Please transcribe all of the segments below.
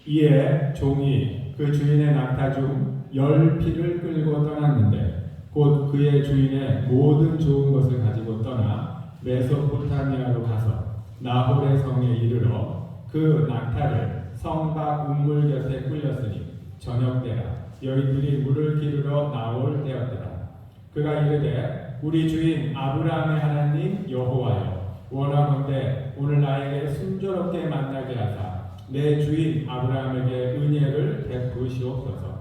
이에 종이 그 주인의 낙타 중 10피를 끌고 떠났는데 곧 그의 주인의 모든 좋은 것을 가지고 떠나 메소포타미아로 가서 나홀의 성에 이르러 그 낙타를 성 밖 우물 곁에 끌렸으니 저녁 때라 여인들이 물을 기르러 나올 때였더라. 그가 이르되 우리 주인 아브라함의 하나님 여호와여 원하건대 오늘 나에게 순조롭게 만나게 하사 내 주인 아브라함에게 은혜를 베푸시옵소서.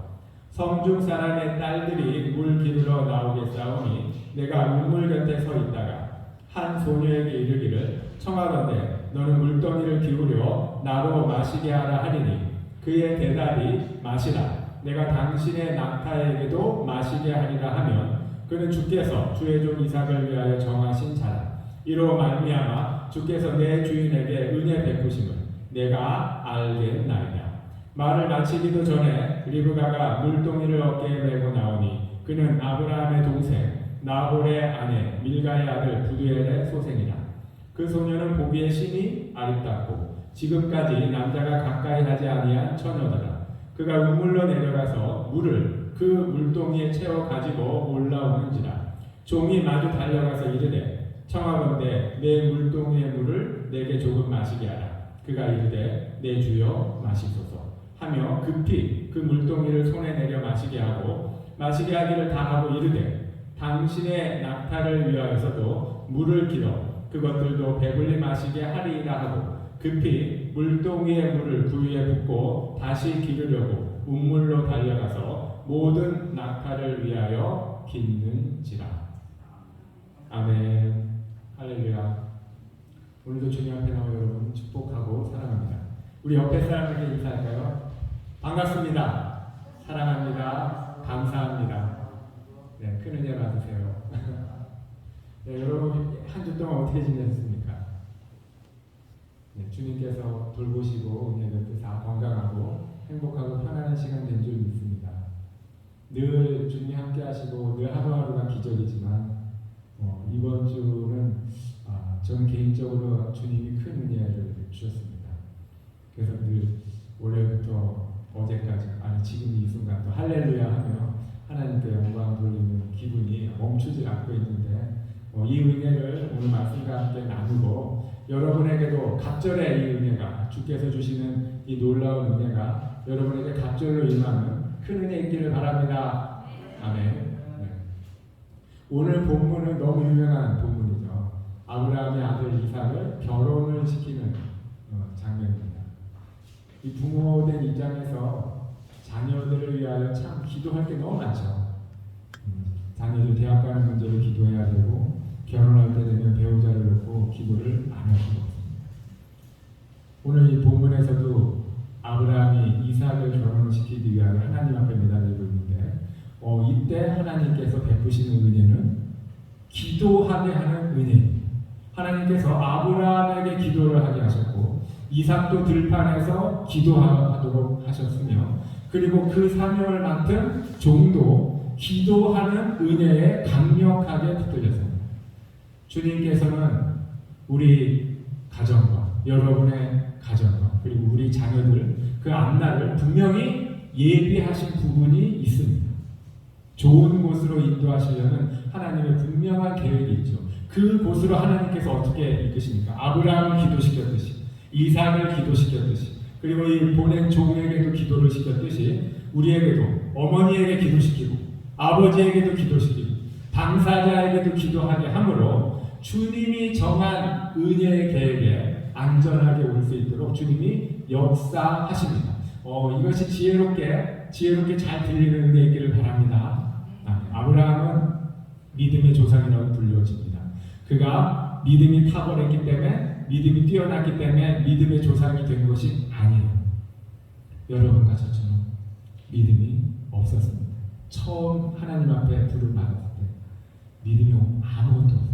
성중 사람의 딸들이 물 기르러 나오겠사오니 내가 우물 곁에 서 있다가 한 소녀에게 이르기를 청하건대 너는 물동이를 기울여 나로 마시게 하라 하리니 그의 대답이 마시라 내가 당신의 낙타에게도 마시게 하리라 하면 그는 주께서 주의 종 이삭을 위하여 정하신 자라. 이로 말미암아 주께서 내 주인에게 은혜 베푸심을 내가 알겠나이다. 말을 마치기도 전에 리브가가 물동이를 어깨에 메고 나오니 그는 아브라함의 동생 나홀의 아내 밀가의 아들 부두엘의 소생이라. 그 소녀는 보기에 심히 아름답고 지금까지 남자가 가까이 하지 아니한 처녀더라. 그가 우물로 내려가서 물을 그 물동이에 채워 가지고 올라오는지라. 종이 마주 달려가서 이르되 청하건대 내 물동이의 물을 내게 조금 마시게 하라. 그가 이르되 내 주여 마시소서 하며 급히 그 물동이를 손에 내려 마시게 하고 마시게 하기를 다하고 이르되 당신의 낙타를 위하여서도 물을 길어 그것들도 배불리 마시게 하리이다 하고 급히 물동이의 물을 구유에 붓고 다시 기르려고 우물로 달려가서 모든 낙타를 위하여 깃는지라. 아멘. 할렐루야. 오늘도 주님 앞에 나와 여러분 축복하고 사랑합니다. 우리 옆에 사람에게 인사할까요? 반갑습니다. 사랑합니다. 감사합니다. 네, 큰 은혜 받으세요. 네, 여러분 한 주 동안 어떻게 지내셨습니까? 네, 주님께서 돌보시고 은혜 베푸사 건강하고 행복하고 편안한 시간 된 줄 믿습니다. 늘 주님이 함께 하시고 늘 하루하루가 기적이지만 이번 주는 저는 개인적으로 주님이 큰 은혜를 주셨습니다. 그래서 늘 올해부터 어제까지 지금 이 순간도 할렐루야 하며 하나님께 영광 돌리는 기분이 멈추지 않고 있는데 이 은혜를 오늘 말씀과 함께 나누고 여러분에게도 갑절의 이 은혜가 주께서 주시는 이 놀라운 은혜가 여러분에게 갑절로 임하는 큰 은혜 있기를 바랍니다. 아멘. 네. 오늘 본문은 너무 유명한 본문이죠. 아브라함의 아들 이삭을 결혼을 시키는 장면입니다. 이 부모된 입장에서 자녀들을 위하여 참 기도할 게 너무 많죠. 자녀들 대학 가는 문제를 기도해야 되고 결혼할 때 되면 배우자를 놓고 기도를 안 할 수가 없습니다. 오늘 이 본문에서도 아브라함이 이삭을 결혼시키기 위하여 하나님 앞에 매달리고 있는데 이때 하나님께서 베푸시는 은혜는 기도하게 하는 은혜입니다. 하나님께서 아브라함에게 기도를 하게 하셨고 이삭도 들판에서 기도하도록 하셨으며 그리고 그 사명을 맡은 종도 기도하는 은혜에 강력하게 붙들렸습니다. 주님께서는 우리 가정과 여러분의 가정과 그리고 우리 자녀들 그 앞날을 분명히 예비하신 부분이 있습니다. 좋은 곳으로 인도하시려는 하나님의 분명한 계획이 있죠. 그 곳으로 하나님께서 어떻게 이끄십니까? 아브라함을 기도시켰듯이 이삭을 기도시켰듯이 그리고 이 보낸 종에게도 기도를 시켰듯이 우리에게도 어머니에게 기도시키고 아버지에게도 기도시키고 당사자에게도 기도하게 함으로 주님이 정한 은혜의 계획에 안전하게 올 수 있도록 주님이 역사하십니다. 이것이 지혜롭게 잘 들리는 은혜이기를 바랍니다. 아브라함은 믿음의 조상이라고 불려집니다. 그가 믿음이 탁월했기 때문에 믿음이 뛰어났기 때문에 믿음의 조상이 된 것이 아니에요. 여러분과 저처럼 믿음이 없었습니다. 처음 하나님 앞에 부름 받았을 때 믿음이 아무것도 없었어요.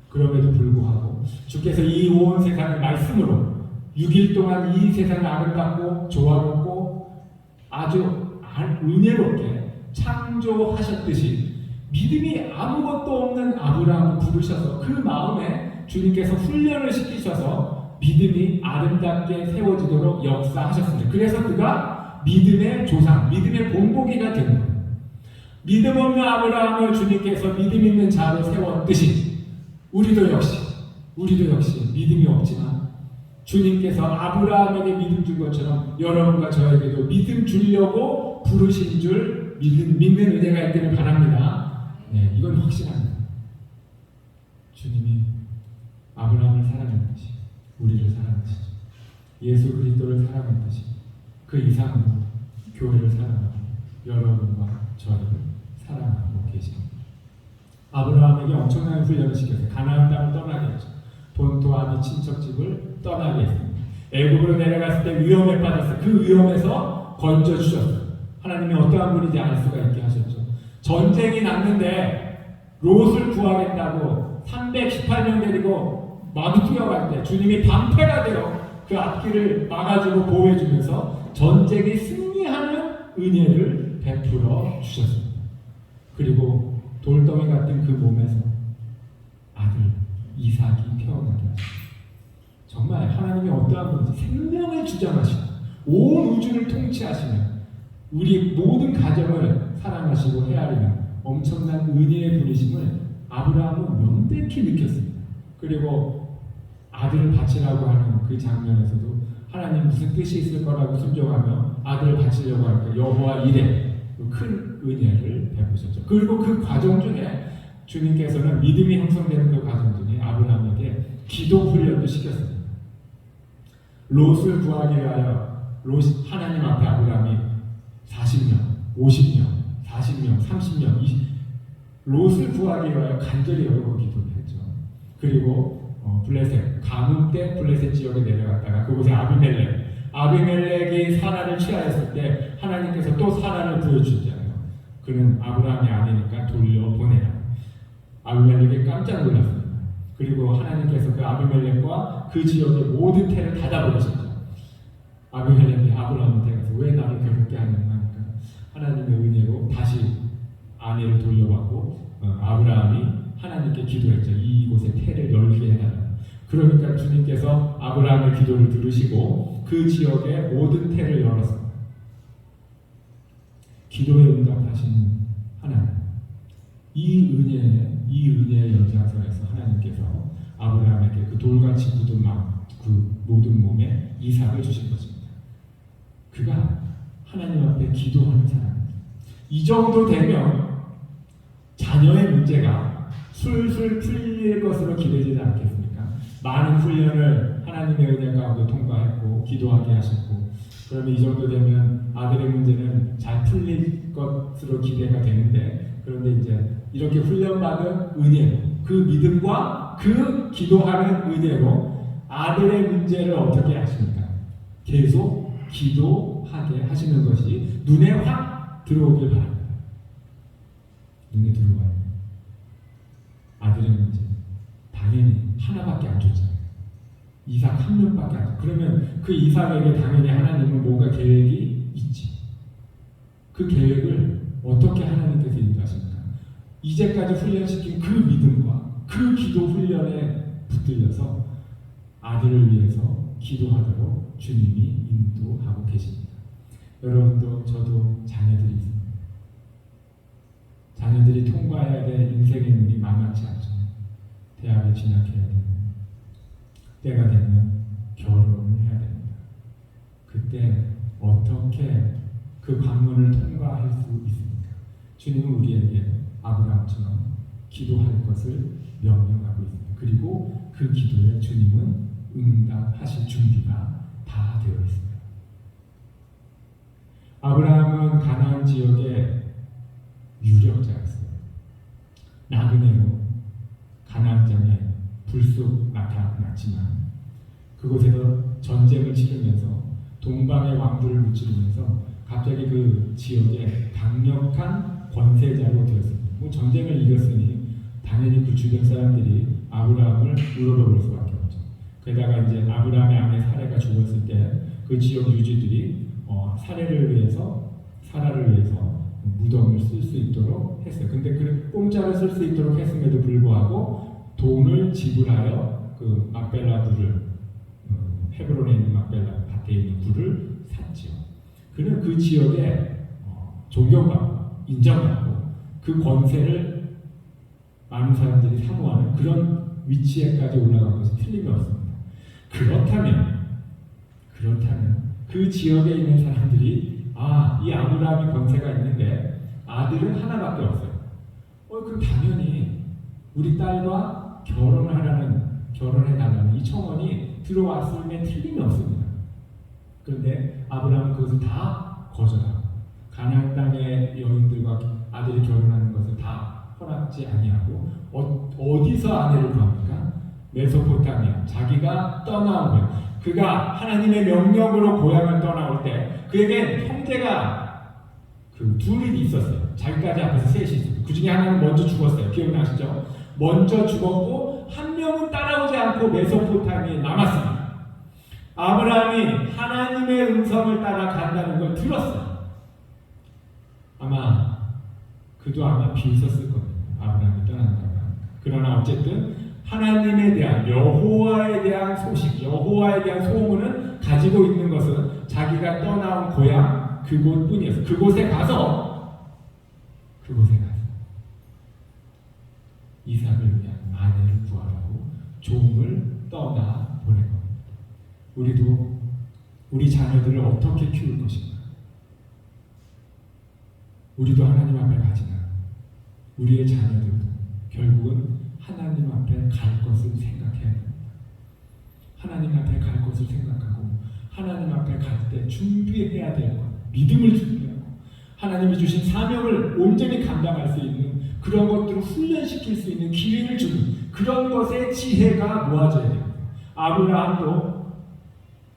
그럼에도 불구하고 주께서 이 온 세상을 말씀으로 6일 동안 이 세상을 아름답고 조화롭고 아주 은혜롭게 창조하셨듯이 믿음이 아무것도 없는 아브라함을 부르셔서 그 마음에 주님께서 훈련을 시키셔서 믿음이 아름답게 세워지도록 역사하셨습니다. 그래서 그가 믿음의 조상, 믿음의 본보기가 된 거예요. 믿음 없는 아브라함을 주님께서 믿음 있는 자로 세웠듯이 우리도 역시 믿음이 없지만 주님께서 아브라함에게 믿음 준 것처럼 여러분과 저에게도 믿음 주려고 부르신 줄 믿는 은혜가 있기를 바랍니다. 네, 이건 확실합니다. 주님이 아브라함을 사랑했듯이 우리를 사랑하시죠. 예수 그리스도를 사랑했듯이 그 이상으로 교회를 사랑하고 여러분과 저를 사랑하고 계십니다. 아브라함에게 엄청난 훈련을 시켰어요. 가나안 땅을 떠나게 했죠. 본토와 이 친척집을 떠나게 했습니다. 애굽으로 내려갔을 때 위험에 빠졌어요. 그 위험에서 건져주셨어요. 하나님이 어떠한 분인지 알 수가 있게 하셨죠. 전쟁이 났는데 롯을 구하겠다고 318명 데리고 마구 뛰어갈 때 주님이 방패가 되어 그 앞길을 막아주고 보호해주면서 전쟁에 승리하는 은혜를 베풀어 주셨습니다. 그리고 돌덩이 같은 그 몸에서 아들 이삭이 태어나게 하셨습니다. 정말 하나님이 어떠한 분인지 생명을 주장하시고 온 우주를 통치하시며 우리 모든 가정을 사랑하시고 헤아리는 엄청난 은혜의 분이심을 아브라함은 명백히 느꼈습니다. 그리고 아들을 바치라고 하는 그 장면에서도 하나님 무슨 뜻이 있을 거라고 순종하며 아들을 바치려고 할 때 여호와 이레 큰 은혜를 베푸셨죠. 그리고 그 과정 중에 주님께서는 믿음이 형성되는 그 과정 중에 아브라함에게 기도 훈련도 시켰습니다. 롯을 구하기 위하여 하나님 앞에 아브라함이 40년, 50년, 40년, 30년 롯을 구하기 위하여 간절히 여러 번 기도를 했죠. 그리고 블레셋, 가뭄 때 블레셋 지역에 내려갔다가 그곳에 아비멜렉이 사라를 취하였을 때 하나님께서 또 사라를 부여주셨잖아요. 그는 아브라함이 아니니까 돌려보내라. 아비멜렉이 깜짝 놀랐습니다. 그리고 하나님께서 그 아비멜렉과 그 지역의 모든 태를 닫아버리셨죠. 아비멜렉이 아브라함한테 가서 왜 나를 괴롭게 하느냐 하니까 하나님의 은혜로 다시 아내를 돌려받고 아브라함이 하나님께 기도했죠. 이곳에 태를 열게 해달라. 그러니까 주님께서 아브라함의 기도를 들으시고 그 지역의 모든 태를 열었습니다. 기도에 응답하신 하나님. 이 은혜의 연장선에서 하나님께서 아브라함에게 그 돌같이 굳은 마음, 그 모든 몸에 이삭을 주신 것입니다. 그가 하나님 앞에 기도하는 사람입니다. 이 정도 되면 자녀의 문제가 술술 풀릴 것으로 기대지지 않겠습니까? 많은 훈련을 하나님의 은혜 가운데 통과했고 기도하게 하셨고 그러면 이 정도 되면 아들의 문제는 잘 풀릴 것으로 기대가 되는데 그런데 이제 이렇게 훈련받은 은혜로 그 믿음과 그 기도하는 은혜로 아들의 문제를 어떻게 하십니까? 계속 기도하게 하시는 것이 눈에 확 들어오길 바랍니다. 눈에 들어와요. 아들의 문제 당연히 하나밖에 안 줬잖아요. 이삭 한 명밖에 안 줬어요. 그러면 그 이삭에게 당연히 하나님은 뭔가 계획이 있지. 그 계획을 어떻게 하나님께서 인도하십니까? 이제까지 훈련시킨 그 믿음과 그 기도 훈련에 붙들려서 아들을 위해서 기도하도록 주님이 인도하고 계십니다. 여러분도 저도 자녀들이 있습니다. 자녀들이 통과해야 될 인생의 문이 만만치 않죠. 대학에 진학해야 되고 때가 되면 결혼을 해야 됩니다. 그때 어떻게 그 관문을 통과할 수 있습니까? 주님은 우리에게 아브라함처럼 기도할 것을 명령하고 있습니다. 그리고 그 기도에 주님은 응답하실 준비가 다 되어 있습니다. 아브라함은 가나안 지역의 유력자였어요. 나그네로 가나안 땅에 불쑥 나타났지만 그곳에서 전쟁을 치르면서 동방의 왕들을 무찌르면서 갑자기 그 지역의 강력한 권세자로 되었습니다. 뭐 전쟁을 이겼으니 당연히 그 주변 사람들이 아브라함을 우러러볼 수밖에 없죠. 게다가 이제 아브라함의 아내 사레가 죽었을 때 그 지역 유지들이 사레를 위해서 사라를 위해서 무덤을 쓸 수 있도록 했어요. 근데 그 공짜로 쓸 수 있도록 했음에도 불구하고 돈을 지불하여 그 막벨라두를 헤브론에 있는 막벨라 밭에 있는 굴을 샀지요. 그는 그 지역에 존경받고 인정받고 그 권세를 많은 사람들이 사모하는 그런 위치에까지 올라간 것은 틀림이 없습니다. 그렇다면 그 지역에 있는 사람들이 이 아브라함이 권세가 있는데 아들은 하나밖에 없어요. 그럼 당연히 우리 딸과 결혼해달라는 이 청원이 들어왔음에 틀림이 없습니다. 그런데 아브라함은 그것을 다 거절하고 가나안 땅의 여인들과 아들이 결혼하는 것을 다 허락지 아니하고 어디서 아내를 구합니까? 메소포타미아, 자기가 떠나온 거예요. 그가 하나님의 명령으로 고향을 떠나올 때 그에게 형제가 둘이 있었어요. 자기까지 앞에서 셋이 있었어요. 그 중에 하나는 먼저 죽었어요. 기억나시죠? 먼저 죽었고 한 명은 따라오지 않고 메소포타미아에 남았습니다. 아브라함이 하나님의 음성을 따라 간다는 걸 들었어요. 그도 아마 비웃었을 겁니다. 아브라함이 떠난다고. 그러나 어쨌든 하나님에 대한 여호와에 대한 소식, 여호와에 대한 소문은 가지고 있는 것은 자기가 떠나온 고향 그곳뿐이었어요. 그곳에 가서 이삭을 위한 아내를 구하라고 종을 떠나 보낸 겁니다. 우리도 우리 자녀들을 어떻게 키울 것인가? 우리도 하나님 앞에 가지만 우리의 자녀들도 결국은 하나님 앞에 갈 것을 생각해야 됩니다. 하나님 앞에 갈 것을 생각하고 하나님 앞에 갈 때 준비해야 될 것, 믿음을 준비하고 하나님이 주신 사명을 온전히 감당할 수 있는 그런 것들을 훈련시킬 수 있는 기회를 주는 그런 것에 지혜가 모아져야 됩니다. 아브라함도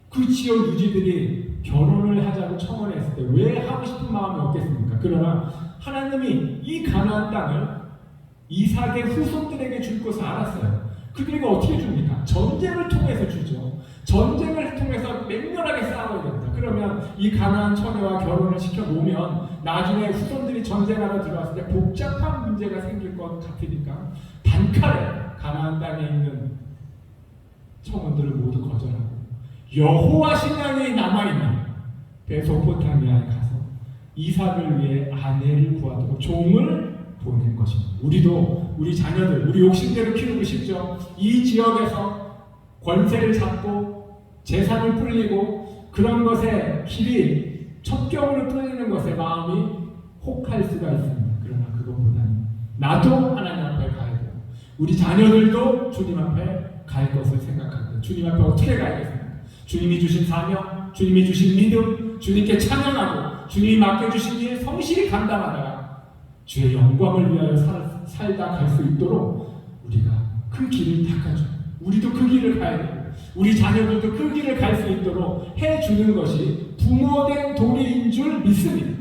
그 지역 유지들이 결혼을 하자고 청원했을 때 왜 하고 싶은 마음이 없겠습니까? 그러나 하나님이 이 가나안 땅을 이삭의 후손들에게 줄 것을 알았어요. 그들에게 어떻게 줍니까? 전쟁을 통해서 주죠. 전쟁을 통해서 맹렬하게 싸워야 됩니다. 그러면 이 가나안 처녀와 결혼을 시켜놓으면 나중에 후손들이 전쟁하러 들어왔을 때 복잡한 문제가 생길 것 같으니까 단칼에 가나안 땅에 있는 청원들을 모두 거절하고 여호와 신앙이 남아있는 메소포타미아에 가서 이삭을 위해 아내를 구하도록 종을 보낼 것입니다. 우리도 우리 자녀들, 우리 욕심대로 키우고 싶죠. 이 지역에서 권세를 잡고 재산을 불리고 그런 것에 길이 첩경으로 끌리는 것에 마음이 혹할 수가 있습니다. 그러나 그것보다는 나도 하나님 앞에 가야 돼요. 우리 자녀들도 주님 앞에 갈 것을 생각하고 주님 앞에 어떻게 가야겠습니까? 주님이 주신 사명, 주님이 주신 믿음, 주님께 찬양하고 주님이 맡겨주신 일 성실히 감당하다가 주의 영광을 위하여 살다 갈 수 있도록 우리가 그 길을 닦아줘요. 우리도 그 길을 가야 되고 우리 자녀들도 그 길을 갈 수 있도록 해주는 것이 부모된 도리인 줄 믿습니다.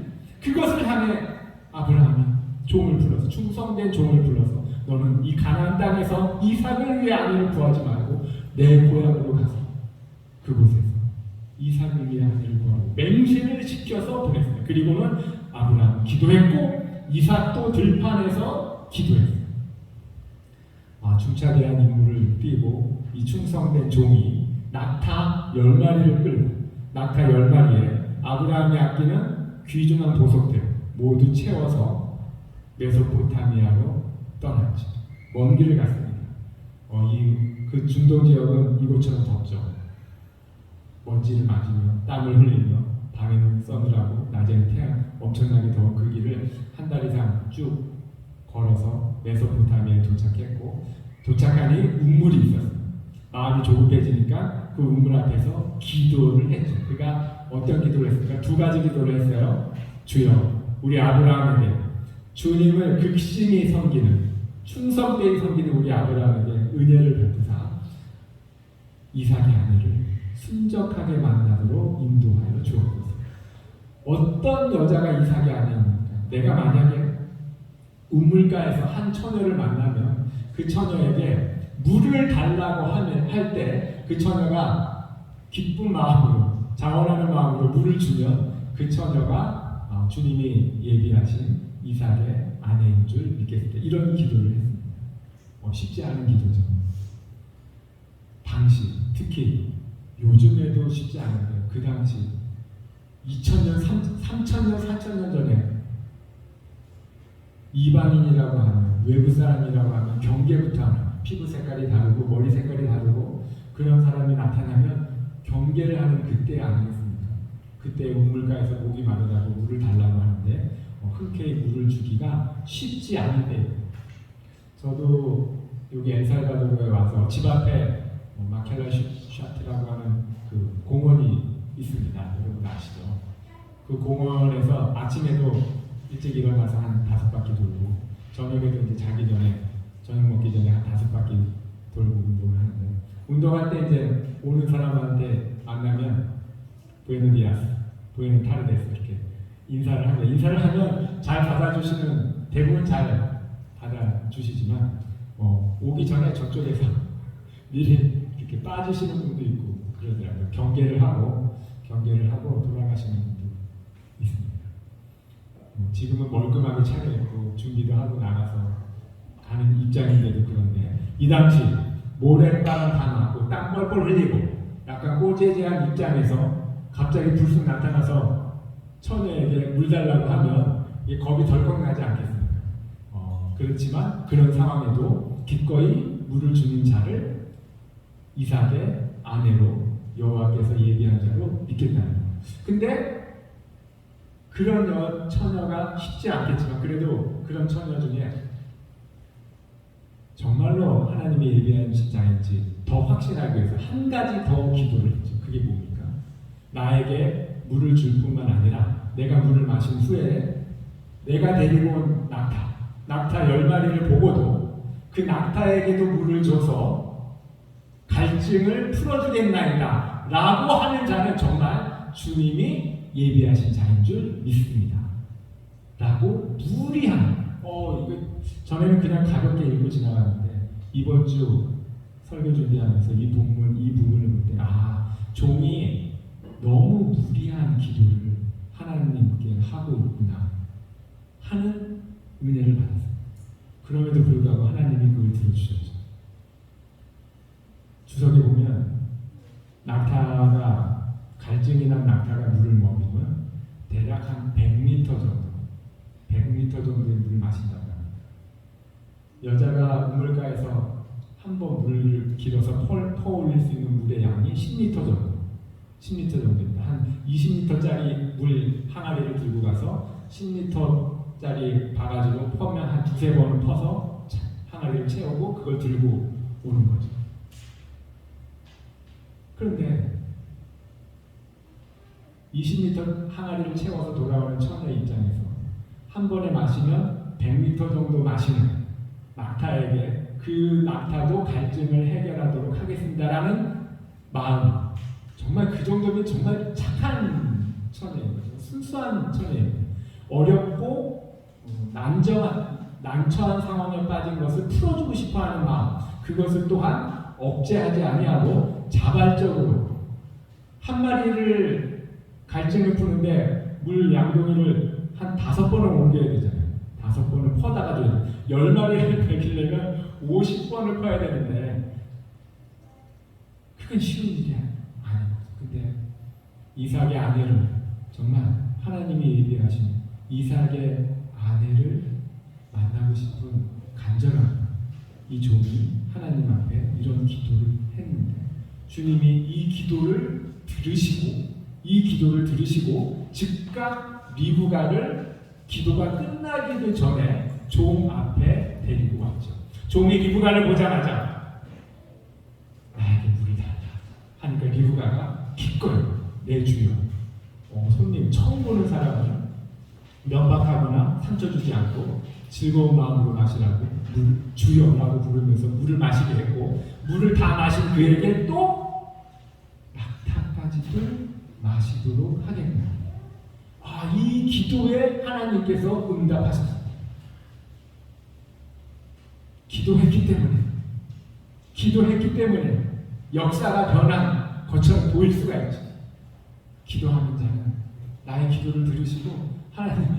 그것을 향해 아브라함이 종을 불러서 충성된 종을 불러서 너는 이 가나안 땅에서 이삭을 위해 아내를 구하지 말고 내 고향으로 가서 그곳에서 이삭을 위해 아내를 구하고 맹세를 시켜서 보냈습니다. 그리고는 아브라함 기도했고 이삭도 들판에서 기도했어요. 중차대한 임무를 띄고 이 충성된 종이 낙타 10마리를 끌고 낙타 10마리에 아브라함이 아끼는 귀중한 보석들 모두 채워서 메소포타미아로 떠났죠. 먼 길을 갔습니다. 그 중동 지역은 이곳처럼 덥죠. 먼지를 맞으며 땀을 흘리며 밤에는 서늘하고 낮에는 태양 엄청나게 더운 그 길을 한 달 이상 쭉 걸어서 메소포타미아에 도착했고 도착하니 운물이 있었습니다. 마음이 조급해지니까 그 운물 앞에서 기도를 했죠. 그가 어떤 기도를 했을까? 두 가지 기도를 했어요. 주여 우리 아브라함에게 주님을 극심히 섬기는 충성되이 섬기는 우리 아브라함에게 은혜를 베푸사 이삭의 아내를 순적하게 만나도록 인도하여 주옵소서. 어떤 여자가 이삭의 아내입니까? 내가 만약에 우물가에서 한 처녀를 만나면 그 처녀에게 물을 달라고 할 때 그 처녀가 기쁜 마음으로 자원하는 마음으로 물을 주면 그 처녀가 주님이 예비하신 이삭의 아내인 줄 믿겠습니다. 이런 기도를 했습니다. 쉽지 않은 기도죠. 당시 특히 요즘에도 쉽지 않은데 그 당시 2000년, 3000년, 4000년 전에 이방인이라고 하면, 외부 사람이라고 하면 경계부터 하면, 피부 색깔이 다르고 머리 색깔이 다르고 그런 사람이 나타나면 경계를 하는 그때 아니겠습니까? 그때 우물가에서 목이 마르다고 물을 달라고 하는데 흔쾌히 물을 주기가 쉽지 않은데, 저도 여기 엘살바도르에 와서 집 앞에 마켈라 샤트라고 하는 그 공원이 있습니다. 여러분 아시죠? 그 공원에서 아침에도 일찍 일어나서 한 5바퀴 돌고, 저녁에도 이제 자기 전에, 저녁 먹기 전에 한 5바퀴 돌고 운동을 하는데, 운동할 때 이제 오는 사람한테 만나면 부에노디아스, 부에노 타르데스 이렇게 인사를 하고, 인사를 하면 잘 받아주시는, 대부분 잘 받아주시지만 오기 전에 저쪽에서 미리 이렇게 빠지시는 분도 있고 그러더라고요. 경계를 하고 돌아가시는 분도 있습니다. 지금은 멀끔하게 차려입고 준비도 하고 나가서 가는 입장인데도 그런데, 이 당시 모래바람 다 맞고 땀 뻘뻘 흘리고 약간 꼬재재한 입장에서 갑자기 불쑥 나타나서 처녀에게 물 달라고 하면 겁이 덜컥 나지 않겠습니까? 그렇지만 그런 상황에도 기꺼이 물을 주는 자를 이삭의 아내로 여호와께서 예비한 자로 믿겠다는 거예요. 근데 그런 처녀가 쉽지 않겠지만, 그래도 그런 처녀 중에 정말로 하나님이 예비한 자인지 더 확신하기 위해서 한 가지 더 기도를 했죠. 그게 뭡니까? 나에게 물을 줄 뿐만 아니라 내가 물을 마신 후에 내가 데리고 온 낙타 10마리를 보고도 그 낙타에게도 물을 줘서 갈증을 풀어주겠나이다 라고 하는 자는 정말 주님이 예비하신 자인 줄 믿습니다 라고 무리한, 이거 전에는 그냥 가볍게 읽고 지나갔는데, 이번 주 설교 준비하면서 이 부분을 볼 때 종이 너무 무리한 기도를 하나님께 하고 있구나 하는 은혜를 받았어요. 그럼에도 불구하고 하나님이 그걸 들어주셨죠. 주석에 보면 낙타가, 갈증이 난 낙타가 물을 먹으면 대략 한 100m 정도의 물을 마신다고 합니다. 여자가 우물가에서 한 번 물을 길어서 퍼올릴 수 있는 물의 양이 10m 정도입니다. 한 20m짜리 물 항아리를 들고 가서 10m짜리 바가지로 퍼면 한 2-3번은 퍼서 항아리를 채우고 그걸 들고 오는 거죠. 그런데 20m 항아리를 채워서 돌아오는 처녀 입장에서 한 번에 마시면 100m 정도 마시는 낙타에게 그 낙타도 갈증을 해결하도록 하겠습니다라는 마음, 정말 그 정도면 정말 착한 처녀예요. 순수한 처녀예요. 어렵고 난처한 상황에 빠진 것을 풀어주고 싶어하는 마음, 그것을 또한 억제하지 아니하고 자발적으로, 한 마리를 갈증을 푸는데 물 양동이를 한 5번을 옮겨야 되잖아요. 5번을 퍼다가 돼요. 10마리를 먹이려면 50번을 퍼야 되는데 그건 쉬운 일이 아니에요. 근데 이삭의 아내를, 정말 하나님이 예비하신 이삭의 아내를 만나고 싶은 간절한 이 종이 하나님 앞에 이런 기도를 했는데, 주님이 이 기도를 들으시고 즉각 리브가를 기도가 끝나기도 전에 종 앞에 데리고 왔죠. 종이 리브가를 보자마자 나에게 물을 달라 하니까 리브가가 기꺼이 내 주여, 손님 처음 보는 사람은 면박하거나 상처 주지 않고 즐거운 마음으로 마시라고 물 주여라고 부르면서 물을 마시게 했고, 물을 다 마신 그에게 또 낙타까지도 마시도록 하겠다. 이 기도에 하나님께서 응답하셨습니다. 기도했기 때문에 역사가 변한 것처럼 보일 수가 있죠. 기도하는 자는 나의 기도를 들으시고 하나님이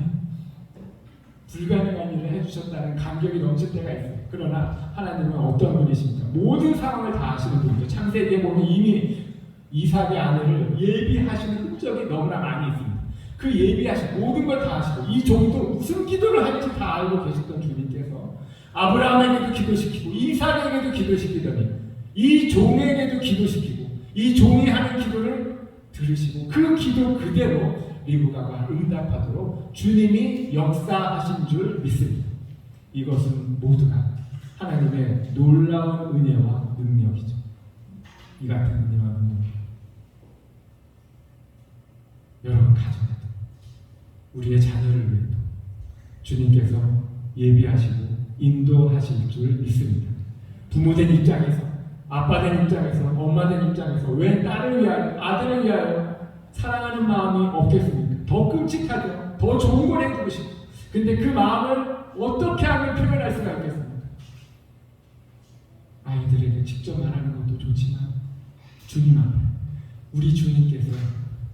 불가능한 일을 해주셨다는 감격이 넘칠 때가 있어요. 그러나 하나님은 어떤 분이십니까? 모든 상황을 다 아시는 분이죠. 창세기에 보면 이미 이삭의 아내를 예비하시는 흔적이 너무나 많이 있습니다. 그 예비하신 모든 걸 다 하시고 이 종도 무슨 기도를 할지 다 알고 계셨던 주님께서 아브라함에게도 기도시키고 이삭에게도 기도시키더니 이 종에게도 기도시키고 이 종이 하는 기도를 들으시고 그 기도 그대로 리브가가 응답하도록 주님이 역사하신 줄 믿습니다. 이것은 모두가 하나님의 놀라운 은혜와 능력이죠. 이 같은 은혜와 능력 여러분 가정에도 우리의 자녀를 위해도 주님께서 예비하시고 인도하실 줄 믿습니다. 부모된 입장에서, 아빠된 입장에서, 엄마된 입장에서 왜 딸을 위하여, 아들을 위하여 사랑하는 마음이 없겠습니까? 더 끔찍하죠. 더 좋은 걸 해주고 싶고. 근데 그 마음을 어떻게 하면 표현할 수가 있겠습니까? 아이들에게 직접 말하는 것도 좋지만 주님 앞에 우리 주님께서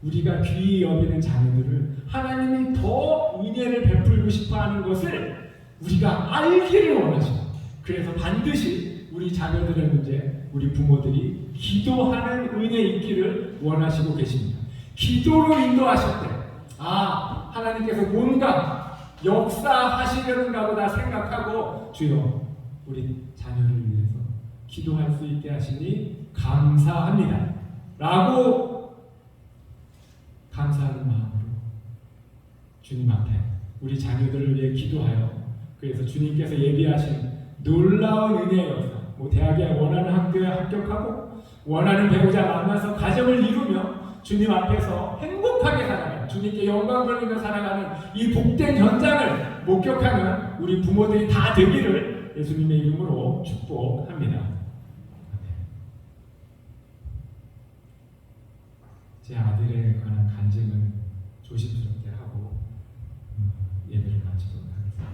우리가 귀히 여기는 자녀들을 하나님이 더 은혜를 베풀고 싶어하는 것을 우리가 알기를 원하시고 그래서 반드시 우리 자녀들의 문제, 우리 부모들이 기도하는 은혜 있기를 원하시고 계십니다. 기도로 인도하실 때 하나님께서 뭔가 역사하시려는가 보다 생각하고 주여 우리 자녀를 위해서 기도할 수 있게 하시니 감사합니다 라고 감사하는 마음으로 주님 앞에 우리 자녀들을 위해 기도하여 그래서 주님께서 예비하신 놀라운 은혜의 역사 대학에 원하는 학교에 합격하고 원하는 배우자 만나서 가정을 이루며 주님 앞에서 행복하게 살아가는 주님께 영광 돌리며 살아가는 이 복된 현장을 목격하는 우리 부모들이 다 되기를 예수님의 이름으로 축복합니다. 제 아들에 관한 간증을 조심스럽게 하고 예배를 마치도록 하겠습니다.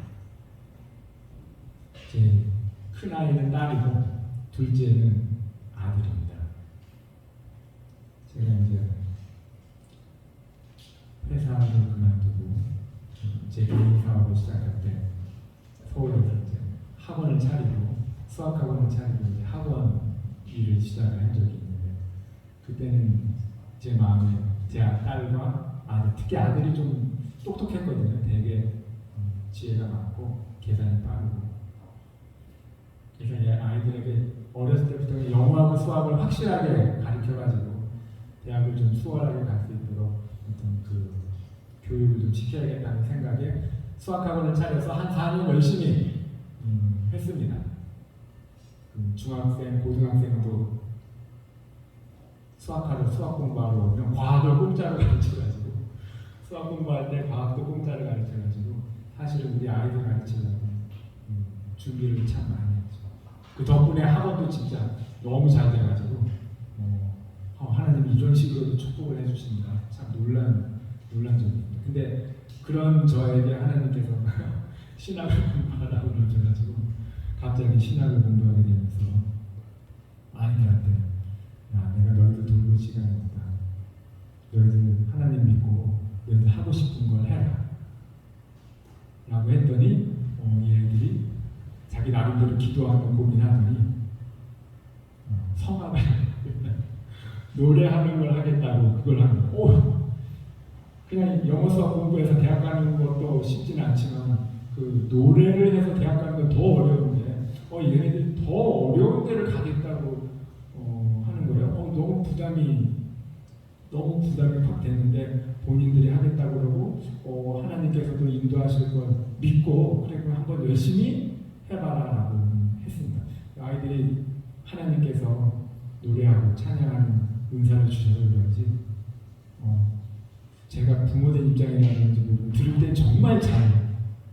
제 큰아이는 딸이고 둘째는 아들입니다. 제가 이제 회사를 그만두고 제 개인 사업을 시작할 때 서울에서 이제 학원을 차리고 수학학원을 차리고 이제 학원 일을 시작을 한 적이 있는데 그때는 제 마음에 제 딸과 아들, 특히 아들이 좀 똑똑했거든요. 되게 지혜가 많고 계산이 빠르고 그래서 아이들에게 어렸을 때부터 영어하고 수학을 확실하게 가르쳐가지고 대학을 좀 수월하게 갈 수 있도록 어떤 그 교육을 좀 지켜야겠다는 생각에 수학학원을 차려서 한 4년 열심히 했습니다. 중학생, 고등학생도 수학하러 수학 공부하러 오면 과학을 공짜로 가르쳐가지고 수학 공부할 때 과학도 공짜로 가르쳐가지고 사실은 우리 아이들 가르치려고 준비를 참 많이 했죠. 그 덕분에 학원도 진짜 너무 잘 돼가지고 하나님이 이런 식으로도 축복을 해주신다. 참 놀란 점입니다. 근데 그런 저에게 하나님께서 신학을 공부하라고 그러셔가지고 갑자기 신학을 공부하게 되면서 아이들한테 내가 너희들 돌볼 시간이 없다. 너희들 하나님 믿고 너희들 하고 싶은 걸 해라. 라고 했더니 얘들이 자기 나름대로 기도하고 고민하더니 성악을 노래하는 걸 하겠다고 그걸 하는 거예요. 그냥 영어 수학 공부해서 대학 가는 것도 쉽지는 않지만 그 노래를 해서 대학 가는 건 더 어려운데 얘네들이 더 어려운 데를 가겠다고 하는 거예요. 너무 부담이 확 되는데 본인들이 하겠다고 그러고 하나님께서도 인도하실 걸 믿고 그래 그럼 한번 열심히 해봐라라고 했습니다. 아이들이 하나님께서 노래하고 찬양하는 은사를 주셔서 그런지 제가 부모된 입장이라는지 모르고 들을 땐 정말 잘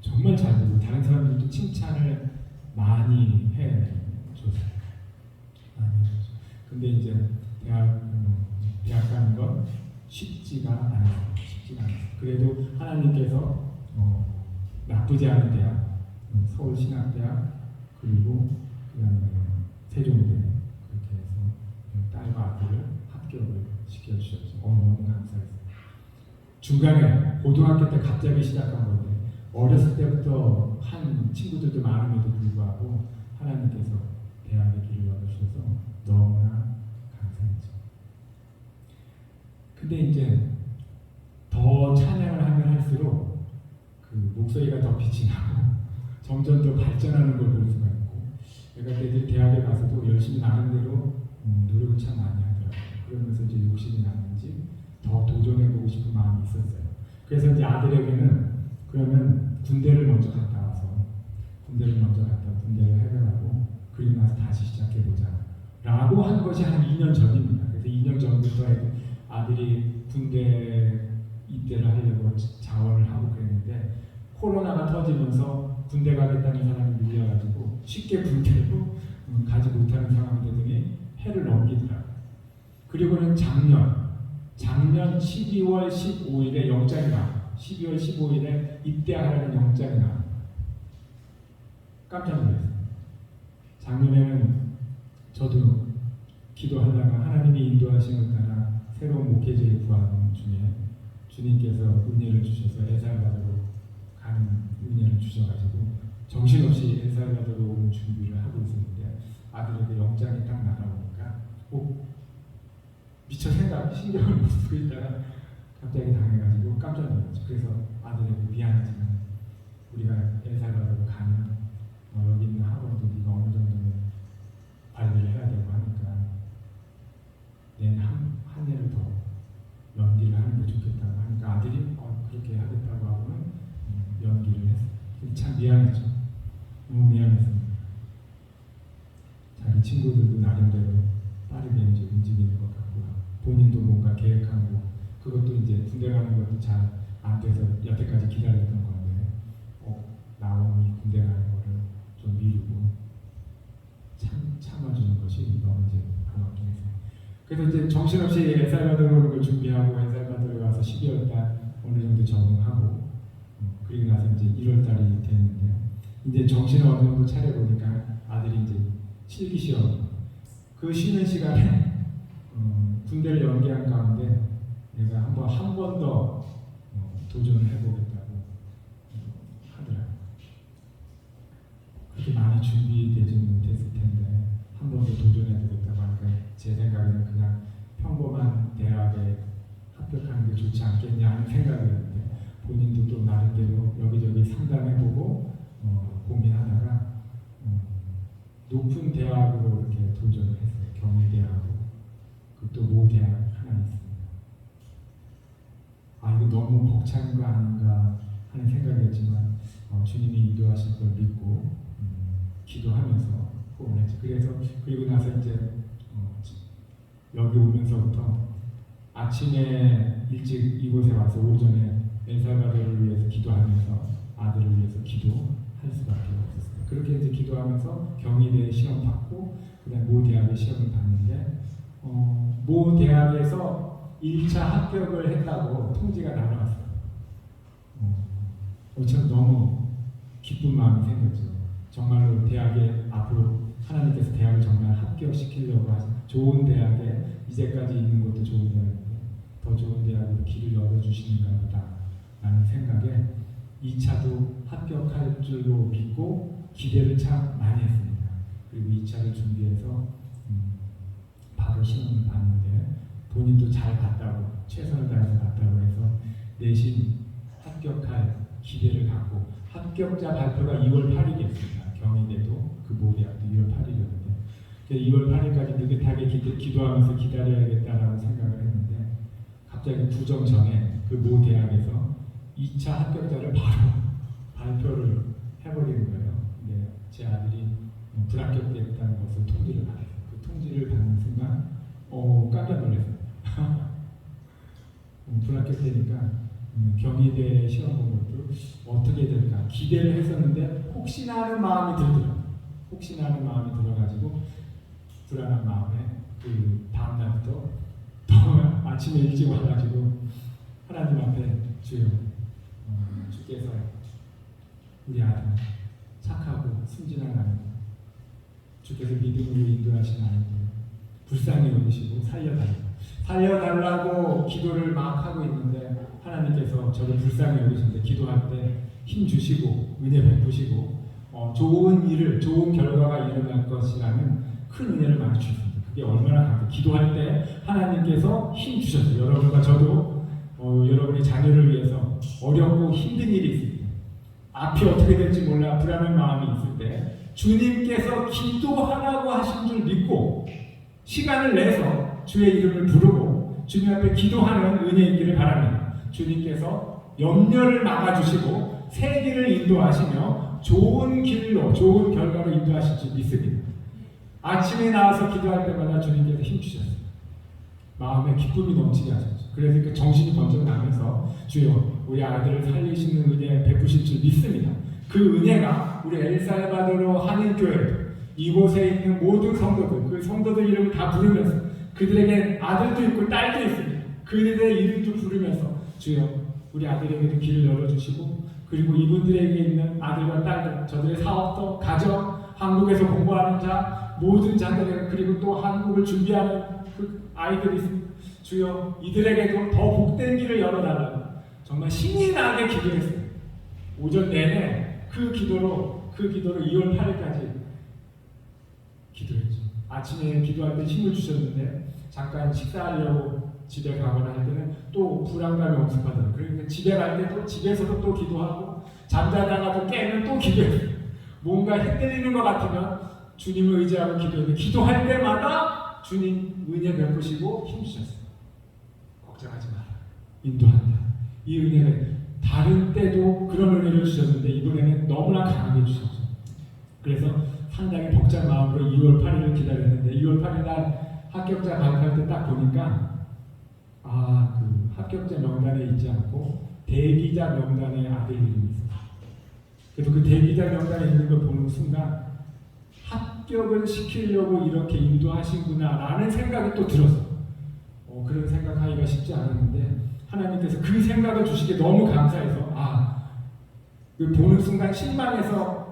들고 다른 사람들도 칭찬을 많이 해줬어요. 근데 이제 대학 가는 건 쉽지가 않아요. 그래도 하나님께서 나쁘지 않은 대학, 서울신학대학 그리고 그다음에 세종대 그렇게 해서 딸과 아들을 합격을 시켜주셔서 너무 감사했어요. 중간에 고등학교 때 갑자기 시작한 건데 어렸을 때부터 한 친구들도 많음에도 불구하고 하나님께서 대학의 길을 열어주셔서 너무나 감사했죠. 근데 이제 더 찬양을 하면 할수록 그 목소리가 더 빛이 나고 점점 더 발전하는 걸 볼 수가 있고, 내가 애들 대학에 가서도 열심히 나름대로 노력을 참 많이 하더라고요. 그러면서 이제 욕심이 났는지 더 도전해보고 싶은 마음이 있었어요. 그래서 이제 아들에게는 그러면 군대를 먼저 갔다 와서 군대를 해결하고 그리고 나서 다시 시작해보자 라고 한 것이 한 2년 전입니다. 그래서 2년 전부터 아들이 군대 입대를 하려고 자원을 하고 그랬는데, 코로나가 터지면서 군대 가겠다는 사람이 밀려가지고 쉽게 군대로 가지 못하는 상황이 되더니 해를 넘기더라고요. 그리고는 작년 12월 15일에 영장이 나와요. 12월 15일에 입대하라는 영장이 나와요. 깜짝 놀랐어요. 작년에는 저도 기도하다가 하나님이 인도하심을 따라 새로운 목회지를 구하는 중에 주님께서 은혜를 주셔서 엘살바도로 가는 은혜를 주셔가지고 정신없이 엘살바도로 오는 준비를 하고 있었는데, 아들에게 영장이 딱 나가보니까 미처 신경을 못 쓰고 있다가 갑자기 당해가지고 깜짝 놀랐죠. 그래서 아들에게 미안하지만 우리가 엘살바도로 가면 여기 있는 학원도 네가 어느 정도는 관리를 해야 되고 하니까 내년 한 해를 더 연기를 하는 게 좋겠다고 하니까 아들이 그렇게 하겠다고 하고는 연기를 했어요. 참 미안했죠. 너무 미안했습니다. 자기 친구들도 나름대로 빠르게 이제 움직이는 것 같고, 본인도 뭔가 계획한 거, 그것도 이제 군대 가는 것도 잘 안 돼서 여태까지 기다렸던 건데 나오니 군대 가는 거를 좀 미루고 참아주는 것이 너무 이제 고맙긴 했어요. 그래서 이제 정신없이 엘살바도르 오는 걸 준비하고 엘살바도르에 와서 12월달 어느 정도 적응하고 그리고 나서 이제 1월달이 됐는데요. 이제 정신을 어느 정도 차려보니까 아들이 이제 실기 시험, 그 쉬는 시간에 군대를 연기한 가운데 내가 한 번 더 도전을 해보겠다고 하더라고요. 그렇게 많이 준비되지는 못했을 텐데 한 번 더 도전해보겠다고 하니까 제 생각에는 그냥 평범한 대학에 합격하는 게 좋지 않겠냐는 생각이었는데, 본인도 또 나름대로 여기저기 상담해보고 고민하다가 높은 대학으로 이렇게 도전을 했어요. 경희대하고 또 모 대학 하나 있습니다. 이거 너무 벅찬 거 아닌가 하는 생각이었지만 주님이 인도하실 걸 믿고 기도하면서 후원을 했죠. 그리고 나서 이제 여기 오면서부터 아침에 일찍 이곳에 와서 오전에 엘살바도르를 위해서 기도하면서 아들을 위해서 기도할 수밖에 없었어요. 그렇게 이제 기도하면서 경희대 시험 받고 그다음 모 대학의 시험을 봤는데 모 대학에서 1차 합격을 했다고 통지가 날아왔어요. 참 너무 기쁜 마음이 생겼죠. 정말로 대학에 앞으로 하나님께서 대학을 정말 합격시키려고 하신 좋은 대학에, 이제까지 있는 것도 좋은 대학인데 더 좋은 대학으로 길을 열어주시는가 보다 라는 생각에 2차도 합격할 줄로 믿고 기대를 참 많이 했습니다. 그리고 2차를 준비해서 바로 시험을 봤는데 본인도 잘 봤다고, 최선을 다해서 봤다고 해서 내신 합격할 기대를 갖고, 합격자 발표가 2월 8일이었습니다. 경희대도 그 모 대학도 2월 8일이었는데 2월 8일까지 느긋하게 기도하면서 기다려야겠다라고 생각을 했는데, 갑자기 부정 전에 그 모 대학에서 2차 합격자를 바로 발표를 해버리는 거예요. 근데 제 아들이 불합격됐다는 것을 통지를 받았어요. 그 통지를 받는 순간 깜짝 놀랐어요. 불합격되니까 경희대 시험 본 것도 어떻게 될까 기대를 했었는데 혹시나 하는 마음이 들더라고요. 혹시나 하는 마음이 들어가지고 불안한 마음에 그 다음 날부터 더 아침에 일찍 와가지고 하나님 앞에 주여, 주께서 우리 아들 착하고 순진한 아이고, 주께서 믿음으로 인도하신 아이고 불쌍히 여기시고 살려달라고 기도를 막 하고 있는데, 하나님께서 저를 불쌍히 여기시는데 기도할 때 힘 주시고 은혜 베푸시고 좋은 결과가 일어날 것이라는 큰 은혜를 많이 주셨습니다. 그게 얼마나 강해요. 기도할 때 하나님께서 힘 주셨어요. 여러분과 저도 여러분의 자녀를 위해서 어렵고 힘든 일이 있을 때, 앞이 어떻게 될지 몰라 불안한 마음이 있을 때 주님께서 기도하라고 하신 줄 믿고 시간을 내서 주의 이름을 부르고 주님 앞에 기도하는 은혜 있기를 바랍니다. 주님께서 염려를 막아주시고 새 길을 인도하시며 좋은 길로 좋은 결과로 인도하실 줄 믿습니다. 아침에 나와서 기도할 때마다 주님께서 힘주셨어요. 마음에 기쁨이 넘치게 하셨죠. 그래서 그 정신이 번쩍 나면서 주여 우리 아이들을 살리시는 은혜 베푸실 줄 믿습니다. 그 은혜가 우리 엘살바도르 한인교회 이곳에 있는 모든 성도들, 그 성도들 이름을 다 부르면서 그들에게 아들도 있고 딸도 있습니다. 그들의 이름도 부르면서 주여 우리 아들에게도 길을 열어주시고 그리고 이분들에게 있는 아들과 딸들, 저들의 사업도, 가정, 한국에서 공부하는 자, 모든 자들 그리고 또 한국을 준비하는 그 아이들이 있습니다. 주여 이들에게도 더 복된 길을 열어달라고 정말 신이 나게 기도했어요. 오전 내내 그 기도로 2월 8일까지 기도했죠. 아침에 기도할 때 힘을 주셨는데 잠깐 식사하려고 집에 가거나 할 때는 또 불안감이 엄습하더라고요. 그러니까 집에 갈 때도 집에서도 또 기도하고 잠자다가도 깨면 또 기도했어요. 뭔가 흔들리는 것 같으면 주님을 의지하고 기도했는데 기도할 때마다 주님 은혜 베푸시고 힘 주셨어요. 걱정하지 마라. 인도한다. 이 은혜가 다른 때도 그런 은혜를 주셨는데 이번에는 너무나 강하게 주셨죠. 그래서 상당히 벅찬 마음으로 2월 8일을 기다렸는데 2월 8일 날 합격자 발표할 때 딱 보니까 그 합격자 명단에 있지 않고 대기자 명단에 아들 이름이 있어요. 그래서 그 대기자 명단에 있는 걸 보는 순간 합격을 시키려고 이렇게 인도하신구나 라는 생각이 또 들었어요. 그런 생각하기가 쉽지 않았는데 하나님께서 그 생각을 주시기에 너무 감사해서 그 보는 순간 실망해서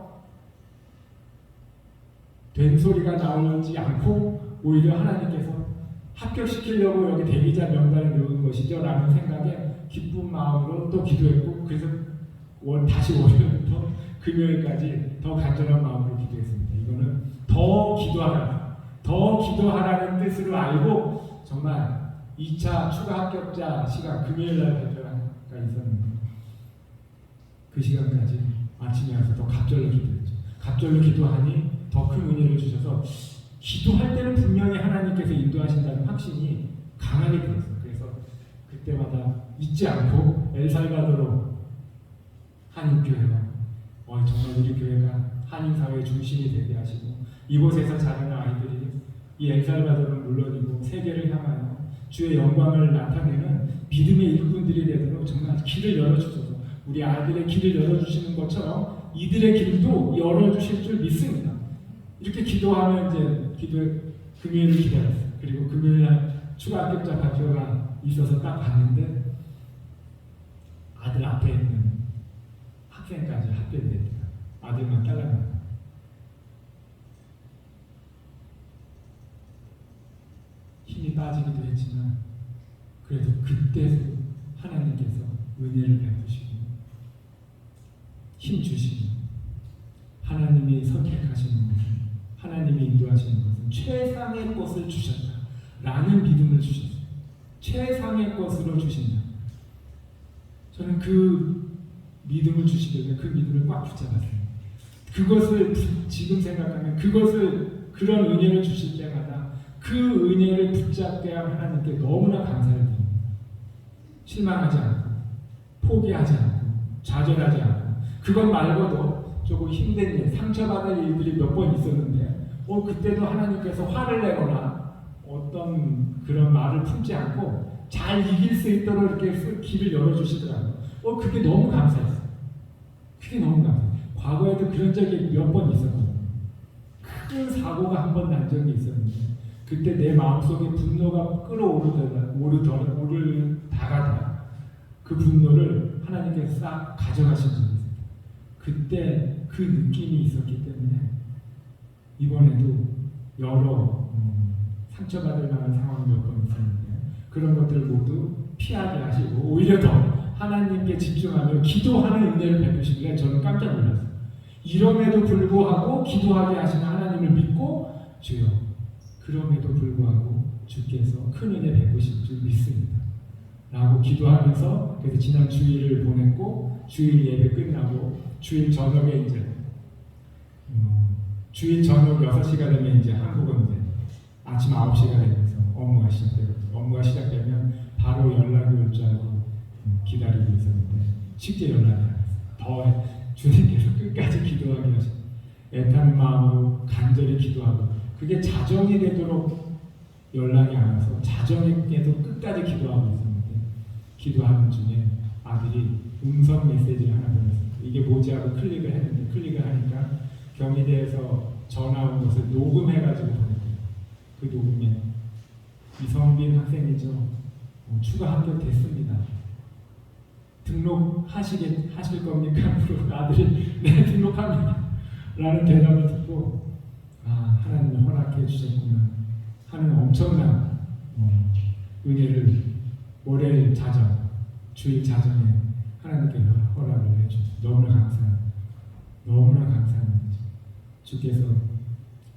된 소리가 나오지 않고 오히려 하나님께서 합격시키려고 여기 대기자 명단에 넣은 것이죠 라는 생각에 기쁜 마음으로 또 기도했고 그래서 다시 월요일부터 금요일까지 더 간절한 마음으로 기도했습니다. 이거는 더 기도하라는 뜻으로 알고 정말 2차 추가 합격자 시간 금요일날 발표가 있었는데 그 시간까지 아침에 와서 더 갑절로 기도했죠. 갑절로 기도하니 더 큰 은혜를 주셔서 기도할 때는 분명히 하나님께서 인도하신다는 확신이 강하게 들었어요. 그래서 그때마다 잊지 않고 엘살바도르 한인교회가 정말 우리 교회가 한인사회의 중심이 되게 하시고 이곳에서 자라는 아이들이 이 엘살바도르는 물론이고 세계를 향하여 주의 영광을 나타내는 믿음의 일꾼들이 되도록 정말 길을 열어주셔서 우리 아이들의 길을 열어주시는 것처럼 이들의 길도 열어주실 줄 믿습니다. 이렇게 기도하면 이제 금요일을 기다렸어요. 그리고 금요일날 추가 합격자 발표가 있어서 딱 봤는데 아들 앞에 있는 학생까지 합격이 됐더라고요. 아들만 딸랑만. 힘이 빠지기도 했지만 그래도 그때도 하나님께서 은혜를 베푸시고 힘 주시고 하나님이 선택하시는 것은 하나님이 인도하시는 것은 최상의 것을 주셨다라는 믿음을 주셨어요. 최상의 것으로 주신다. 저는 그 믿음을 주시길래 그 믿음을 꽉 붙잡았어요. 그것을 지금 생각하면 그런 은혜를 주실 때마다 그 은혜를 붙잡게 한 하나님께 너무나 감사를 드립니다. 실망하지 않고 포기하지 않고 좌절하지 않고 그것 말고도 조금 힘든 일, 상처받을 일들이 몇 번 있었는데 그때도 하나님께서 화를 내거나 어떤 그런 말을 품지 않고 잘 이길 수 있도록 이렇게 길을 열어주시더라고요. 그게 너무 감사했어요. 그게 너무 감사해요. 과거에도 그런 적이 몇 번 있었거든요. 큰 사고가 한 번 난 적이 있었는데 그때 내 마음속에 분노가 오르다가 그 분노를 하나님께서 싹 가져가신 적이 있어요. 그때 그 느낌이 있었기 때문에 이번에도 여러 상처받을 만한 상황이 몇 번 있었는데 그런 것들을 모두 피하게 하시고 오히려 더 하나님께 집중하며 기도하는 은혜를 베푸시길래 저는 깜짝 놀랐어요. 이럼에도 불구하고 기도하게 하시는 하나님을 믿고 주여 그 그럼에도 불구하고 주께서 큰 은혜 베푸실 줄 믿습니다. 라고 기도하면서 그래서 지난 주일을 보냈고 주일 예배 끝나고 주일 저녁에 이제 주일 저녁 6시가 되면 이제 한국은 이제 아침 9시가 되면서 업무가 시작되거든요. 업무가 시작되면 바로 연락이 올 줄 알고 기다리고 있었는데 쉽게 연락이 안 왔어요. 더 주님께서 끝까지 기도하게 하시고 애타는 마음으로 간절히 기도하고 그게 자정이 되도록 연락이 안 와서 자정에도 끝까지 기도하고 있었는데 기도하는 중에 아들이 음성 메시지를 하나 보냈습니다. 이게 뭐지 하고 클릭을 했는데 클릭을 하니까 경희대에서 전화 온 것을 녹음해가지고 보냈대요. 그 녹음에 이성빈 학생이죠. 추가 합격됐습니다. 등록하실 겁니까? 아들이 네 등록합니다. 라는 대답을 듣고 하나님이 허락해 주셨구나 하는 엄청난 은혜를 월요일 자정, 주일 자정에 하나님께서 허락을 해주셔서 너무나 감사합니다. 주께서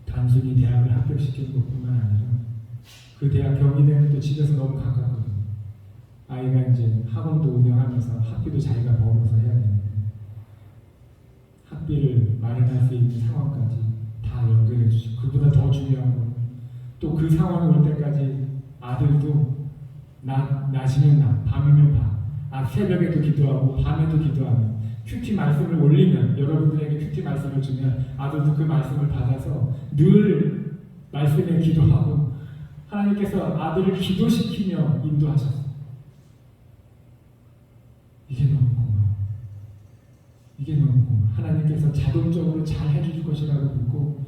단순히 대학을 합격시키는 것뿐만 아니라 그 대학 경희대는 또 집에서 너무 가깝거든요. 아이가 이제 학원도 운영하면서 학비도 자기가 벌어서 해야 되는데 학비를 마련할 수 있는 상황까지 다 연결해 주시고 그보다 더 중요한 건 또 그 상황이 올 때까지 아들도 낮이면 낮, 밤이면 밤, 새벽에도 기도하고 밤에도 기도하면 큐티 말씀을 올리면 여러분들에게 큐티 말씀을 주면 아들도 그 말씀을 받아서 늘 말씀에 기도하고 하나님께서 아들을 기도시키며 인도하셨어요. 이게 너무 고마워. 이게 너무 고마워. 하나님께서 자동적으로 잘 해줄 것이라고 믿고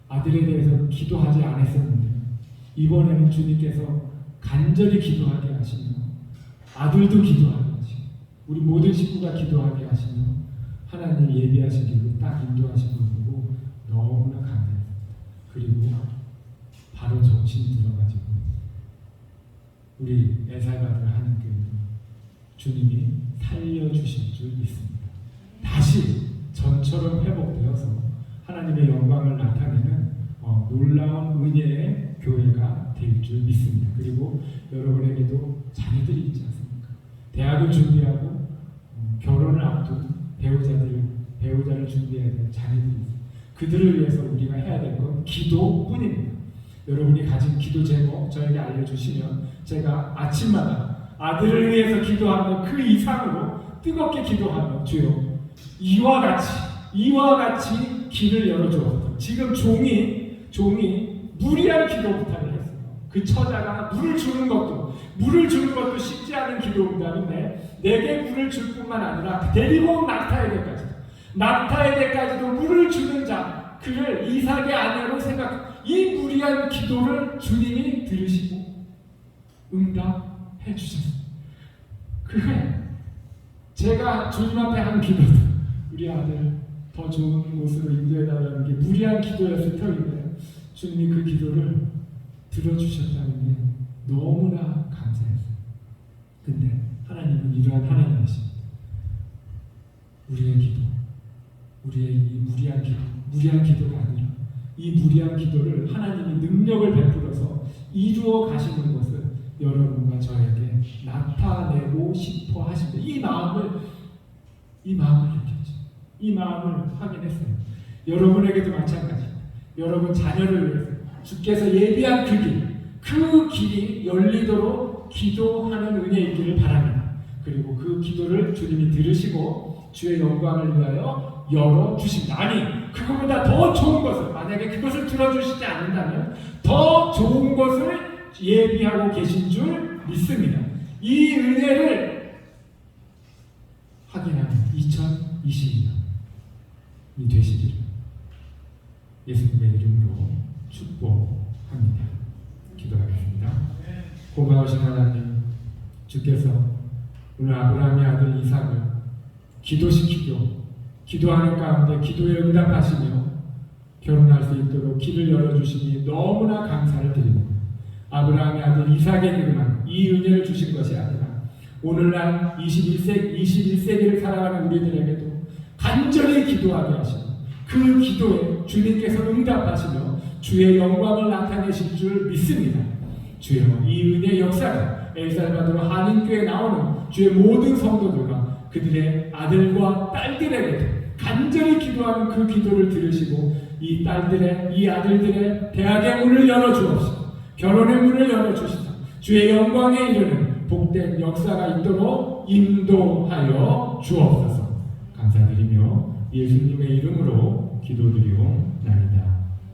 아들에 대해서 기도하지 않았었는데 이번에는 주님께서 간절히 기도하게 하시며 아들도 기도하게 하시고 우리 모든 식구가 기도하게 하시며 하나님 예비하신 길로 딱 인도하신 걸 보고 너무나 감사했습니다. 그리고 바로 정신이 들어가지고 우리 애살가들 하는 그 주님이 살려주실 줄 믿습니다. 다시 전처럼 회복되어서 하나님의 영광을 나타내는 놀라운 은혜의 교회가 될 줄 믿습니다. 그리고 여러분에게도 자녀들이 있지 않습니까? 대학을 준비하고 결혼을 앞둔 배우자를 준비해야 될 자녀들이 있습니다. 그들을 위해서 우리가 해야 될 건 기도뿐입니다. 여러분이 가진 기도 제목 저에게 알려주시면 제가 아침마다 아들을 위해서 기도하며 그 이상으로 뜨겁게 기도하며 주여 이와 같이 길을 열어주옵소서. 지금 종이 무리한 기도 부탁을 했어요. 그 처자가 물을 주는 것도 쉽지 않은 기도 응답인데 내게 물을 줄 뿐만 아니라 데리고 온 낙타에게까지도 물을 주는 자 그를 이삭의 아내로 이 무리한 기도를 주님이 들으시고 응답해 주셨습니다. 그게 제가 주님 앞에 한 기도도 우리 아들 더 좋은 곳으로 인도해달라는 게 무리한 기도였을 터인데 주님이 그 기도를 들어주셨다는 게 너무나 감사했어요. 근데 하나님은 이러한 하나님이십니다. 우리의 이 무리한 기도가 아니라 이 무리한 기도를 하나님이 능력을 베풀어서 이루어 가시는 것을 여러분과 저에게 나타내고 싶어 하십니다. 이 마음을 느꼈죠. 이 마음을 확인했어요. 여러분에게도 마찬가지입니다. 여러분 자녀를 위해서 주께서 예비한 그 길이 열리도록 기도하는 은혜 있기를 바랍니다. 그리고 그 기도를 주님이 들으시고 주의 영광을 위하여 열어주십니다. 아니 그것보다 더 좋은 것을 만약에 그것을 들어주시지 않는다면 더 좋은 것을 예비하고 계신 줄 믿습니다. 이 은혜를 확인하는 2022년이 되시기를 예수님의 이름으로 축복합니다. 기도하겠습니다. 고마우신 하나님, 주께서 오늘 아브라함의 아들 이삭을 기도하는 가운데 기도에 응답하시며 결혼할 수 있도록 길을 열어주시니 너무나 감사를 드립니다. 아브라함의 아들 이삭에게만 이 은혜를 주신 것이 아니라 오늘날 21세기를 살아가는 우리들에게도 간절히 기도하게 하시고 그 기도에 주님께서 응답하시며 주의 영광을 나타내실 줄 믿습니다. 주여, 이 은혜의 역사를 엘살바도르 한인교회에 나오는 주의 모든 성도들과 그들의 아들과 딸들에게 간절히 기도하는 그 기도를 들으시고 이 딸들의, 이 아들들의 대학의 문을 열어주옵시고 결혼의 문을 열어주시고 주의 영광에 이르는 복된 역사가 있도록 인도하여 주옵소서. 감사드리며 예수님의 이름으로 기도드리옵나이다.